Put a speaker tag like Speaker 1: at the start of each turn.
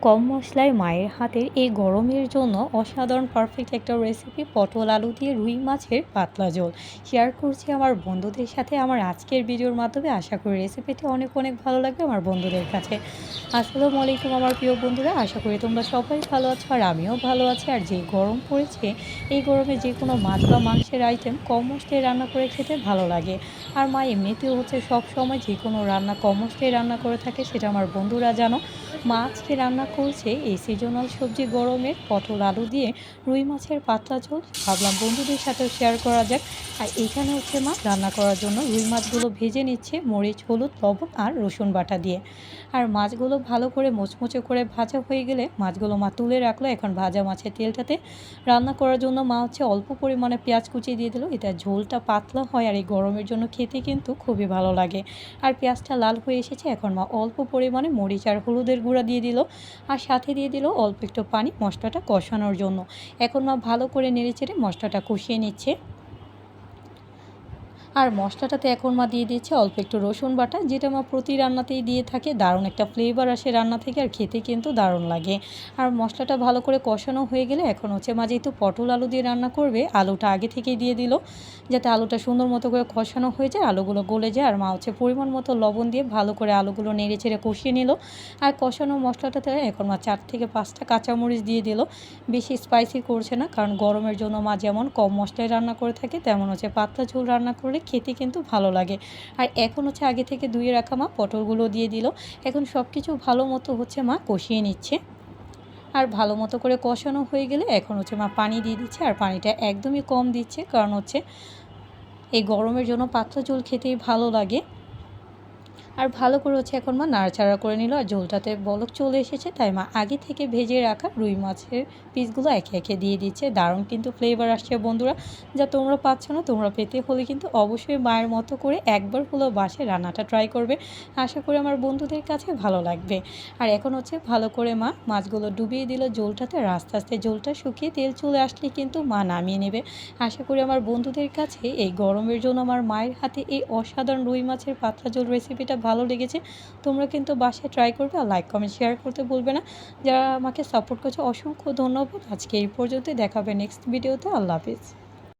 Speaker 1: কম মশলায় মায়ের হাতের এই গরমের জন্য অসাধারণ পারফেক্ট একটা রেসিপি পটল আলু দিয়ে রুই মাছের পাতলা ঝোল শেয়ার করছি আমার বন্ধুদের সাথে আমার আজকের ভিডিওর মাধ্যমে। আশা করি রেসিপিটি অনেক অনেক ভালো লাগবে আমার বন্ধুদের কাছে। আসসালামু আলাইকুম আমার প্রিয় বন্ধুরা, আশা করি তোমরা সবাই ভালো আছো আর আমিও ভালো আছি। আর যে গরম পড়েছে এই গরমে যে কোনো মাছ বা মাংসের আইটেম কম মশলায় রান্না করে খেতে ভালো লাগে। আর মা এমনিতেও সব সময় যে কোনো রান্না কম মশলায় রান্না করে থাকে, সেটা আমার বন্ধুরা জানো। মা আজকে রান্না করছে এই সিজনাল সবজি গরমের পটল আলু দিয়ে রুই মাছের পাতলা ঝোল। ভাবলাম বন্ধুদের সাথেও শেয়ার করা যাক। আর এখানে মা রান্না করার জন্য রুই মাছগুলো ভেজে নিচ্ছে মরিচ, হলুদ, লবণ আর রসুন বাটা দিয়ে। আর মাছগুলো ভালো করে মুচমুচে করে ভাজা হয়ে গেলে মাছগুলো মা তুলে রাখলো। এখন ভাজা মাছের তেলটাতে রান্না করার জন্য মা অল্প পরিমাণে পেঁয়াজ কুচি দিয়ে দিল। এটা ঝোলটা পাতলা হয় আর এই গরমের জন্য খেতে কিন্তু খুবই ভালো লাগে। আর পেঁয়াজটা লাল হয়ে এসেছে, এখন মা অল্প পরিমাণে মরিচ আর হলুদের গুঁড়া দিয়ে দিল আর সাথে দিয়ে দিল অল্প একটু পানি মশলাটা কষানোর জন্য। এখন মা ভালো করে নেড়েচেড়ে মশলাটা কষিয়ে নিচ্ছে। আর মশলাটাতে এখন মা দিয়ে দিচ্ছে অল্প একটু রসুন বাটা, যেটা মা প্রতি রান্নাতেই দিয়ে থাকে। দারুণ একটা ফ্লেভার আসে রান্না থেকে আর খেতে কিন্তু দারুণ লাগে। আর মশলাটা ভালো করে কষানো হয়ে গেলে এখন মা যেহেতু পটল আলু দিয়ে রান্না করবে, আলুটা আগে থেকেই দিয়ে দিল যাতে আলুটা সুন্দর মতো করে কষানো হয়ে যায়, আলুগুলো গলে যায়। আর মা পরিমাণ মতো লবণ দিয়ে ভালো করে আলুগুলো নেড়ে চেড়ে কষিয়ে নিল। আর কষানো মশলাটাতে এখন মা 4 থেকে 5টা কাঁচামরিচ দিয়ে দিল। বেশি স্পাইসি করছে না, কারণ গরমের জন্য মা যেমন কম মশলায় রান্না করে থাকে, তেমন পাতলা ঝোল রান্না করলে খেতে কিন্তু ভালো লাগে। আর এখন আগে থেকে ধুয়ে রাখা মা পটলগুলো দিয়ে দিল। এখন সব কিছু ভালো মতো মা কষিয়ে নিচ্ছে। আর ভালো মতো করে কষানো হয়ে গেলে এখন মা পানি দিয়ে দিচ্ছে। আর পানিটা একদমই কম দিচ্ছে, কারণ এই গরমের জন্য পাতলা ঝোল খেতেই ভালো লাগে। আর ভালো করে এখন মা নাড়াচাড়া করে নিল। আর ঝোলটাতে বলক চলে এসেছে, তাই মা আগে থেকে ভেজে রাখা রুই মাছের পিসগুলো একে একে দিয়ে দিচ্ছে। দারুণ কিন্তু ফ্লেভার আসছে বন্ধুরা, যা তোমরা পাচ্ছ না। তোমরা পেতে হলে কিন্তু অবশ্যই মায়ের মতো করে একবার হলেও বাসায় রান্নাটা ট্রাই করবে। আশা করি আমার বন্ধুদের কাছে ভালো লাগবে। আর এখন ভালো করে মা মাছগুলো ডুবিয়ে দিল ঝোলটাতে। আর আস্তে আস্তে ঝোলটা শুকিয়ে তেল চলে আসলে কিন্তু মা নামিয়ে নেবে। আশা করি আমার বন্ধুদের কাছে এই গরমের জন্য আমার মায়ের হাতে এই অসাধারণ রুই মাছের পাতলা ঝোল রেসিপিটা ভালো লেগেছে। তোমরা কিন্তু বাসায় ট্রাই করবে আর লাইক কমেন্ট শেয়ার করতে ভুলবে না। যারা আমাকে সাপোর্ট করছে অসংখ্য ধন্যবাদ। আজকে এই পর্যন্তই, দেখা হবে নেক্সট ভিডিওতে। আল্লাহ হাফিজ।